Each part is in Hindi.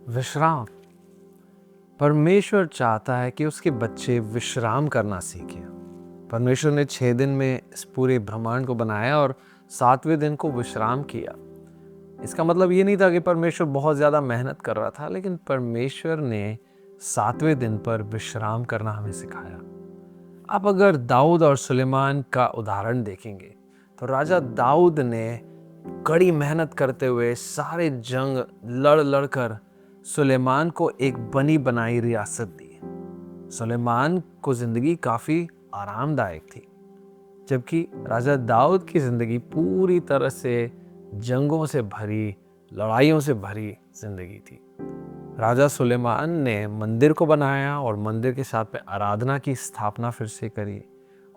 विश्राम। परमेश्वर चाहता है कि उसके बच्चे विश्राम करना सीखें। परमेश्वर ने 6 दिन में इस पूरे ब्रह्मांड को बनाया और 7वें दिन को विश्राम किया। इसका मतलब ये नहीं था कि परमेश्वर बहुत ज़्यादा मेहनत कर रहा था, लेकिन परमेश्वर ने 7वें दिन पर विश्राम करना हमें सिखाया। आप अगर दाऊद और सुलेमान का उदाहरण देखेंगे तो राजा दाऊद ने कड़ी मेहनत करते हुए सारे जंग लड़ लड़ कर सुलेमान को एक बनी बनाई रियासत दी। सुलेमान को जिंदगी काफी आरामदायक थी, जबकि राजा दाऊद की जिंदगी पूरी तरह से जंगों से भरी, लड़ाइयों से भरी जिंदगी थी। राजा सुलेमान ने मंदिर को बनाया और मंदिर के साथ में आराधना की स्थापना फिर से करी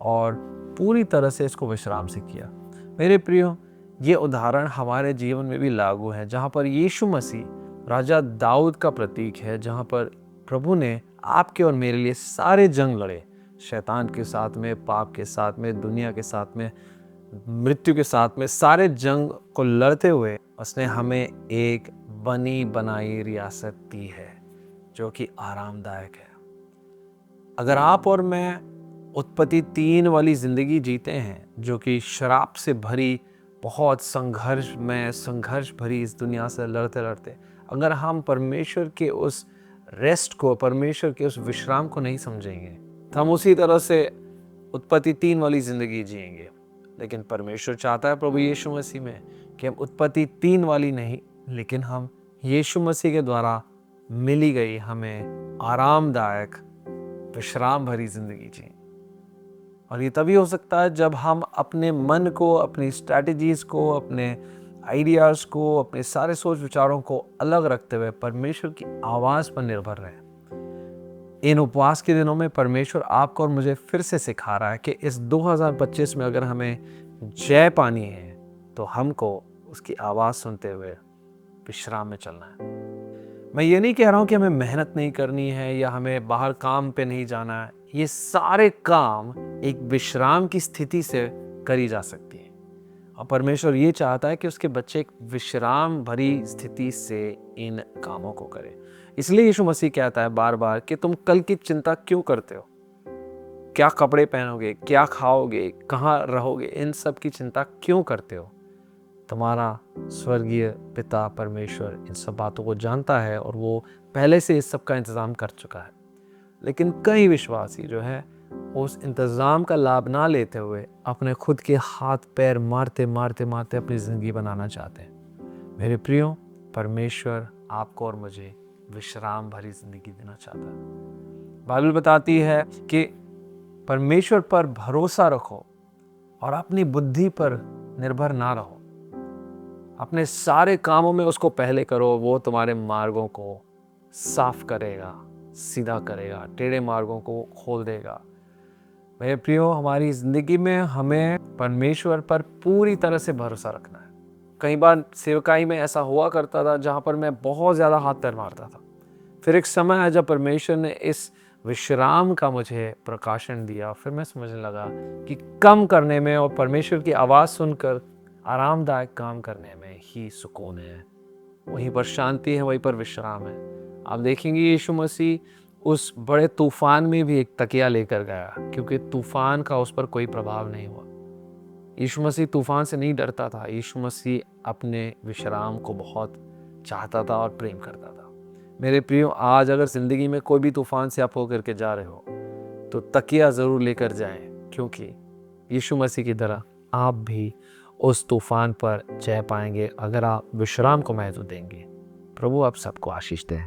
और पूरी तरह से इसको विश्राम से किया। मेरे प्रियो, ये उदाहरण हमारे जीवन में भी लागू है, जहाँ पर यीशु मसीह राजा दाऊद का प्रतीक है, जहाँ पर प्रभु ने आपके और मेरे लिए सारे जंग लड़े, शैतान के साथ में, पाप के साथ में, दुनिया के साथ में, मृत्यु के साथ में, सारे जंग को लड़ते हुए उसने हमें एक बनी बनाई रियासत दी है जो कि आरामदायक है। अगर आप और मैं उत्पत्ति 3 वाली जिंदगी जीते हैं, जो कि शराब से भरी, बहुत संघर्ष भरी इस दुनिया से लड़ते लड़ते, अगर हम परमेश्वर के उस रेस्ट को, परमेश्वर के उस विश्राम को नहीं समझेंगे तो हम उसी तरह से उत्पत्ति 3 वाली जिंदगी जिएंगे। लेकिन परमेश्वर चाहता है प्रभु यीशु मसीह में कि हम उत्पत्ति 3 वाली नहीं, लेकिन हम यीशु मसीह के द्वारा मिली गई हमें आरामदायक विश्राम भरी जिंदगी जिए। और ये तभी हो सकता है जब हम अपने मन को, अपनी स्ट्रैटेजीज को, अपने आइडियाज को, अपने सारे सोच विचारों को अलग रखते हुए परमेश्वर की आवाज पर निर्भर रहें। इन उपवास के दिनों में परमेश्वर आपको और मुझे फिर से सिखा रहा है कि इस 2025 में अगर हमें जय पानी है तो हमको उसकी आवाज सुनते हुए विश्राम में चलना है। मैं ये नहीं कह रहा हूं कि हमें मेहनत नहीं करनी है या हमें बाहर काम पे नहीं जाना है। ये सारे काम एक विश्राम की स्थिति से करी जा सकती है और परमेश्वर ये चाहता है कि उसके बच्चे एक विश्राम भरी स्थिति से इन कामों को करें। इसलिए यीशु मसीह कहता है बार बार कि तुम कल की चिंता क्यों करते हो? क्या कपड़े पहनोगे, क्या खाओगे, कहाँ रहोगे, इन सब की चिंता क्यों करते हो? तुम्हारा स्वर्गीय पिता परमेश्वर इन सब बातों को जानता है और वो पहले से इस सब का इंतजाम कर चुका है। लेकिन कई विश्वासी जो है उस इंतजाम का लाभ ना लेते हुए अपने खुद के हाथ पैर मारते मारते मारते अपनी जिंदगी बनाना चाहते हैं। मेरे प्रियो, परमेश्वर आपको और मुझे विश्राम भरी जिंदगी देना चाहता है। बाइबल बताती है कि परमेश्वर पर भरोसा रखो और अपनी बुद्धि पर निर्भर ना रहो। अपने सारे कामों में उसको पहले करो, वो तुम्हारे मार्गों को साफ करेगा, सीधा करेगा, टेढ़े मार्गों को खोल देगा। मेरे प्रियो, हमारी जिंदगी में हमें परमेश्वर पर पूरी तरह से भरोसा रखना है। कई बार सेवकाई में ऐसा हुआ करता था जहाँ पर मैं बहुत ज़्यादा हाथ पैर मारता था। फिर एक समय आया जब परमेश्वर ने इस विश्राम का मुझे प्रकाशन दिया। फिर मैं समझने लगा कि कम करने में और परमेश्वर की आवाज़ सुनकर आरामदायक काम करने में ही सुकून है। वहीं पर शांति है, वहीं पर विश्राम है। आप देखेंगे यीशु मसीह उस बड़े तूफान में भी एक तकिया लेकर गया, क्योंकि तूफान का उस पर कोई प्रभाव नहीं हुआ। यीशु मसीह तूफान से नहीं डरता था। यीशु मसीह अपने विश्राम को बहुत चाहता था और प्रेम करता था। मेरे प्रियो, आज अगर जिंदगी में कोई भी तूफान से आप होकर के जा रहे हो तो तकिया जरूर लेकर जाएं, क्योंकि यीशु मसीह की तरह आप भी उस तूफान पर जय पाएंगे अगर आप विश्राम को महत्व देंगे। प्रभु आप सबको आशीष दें।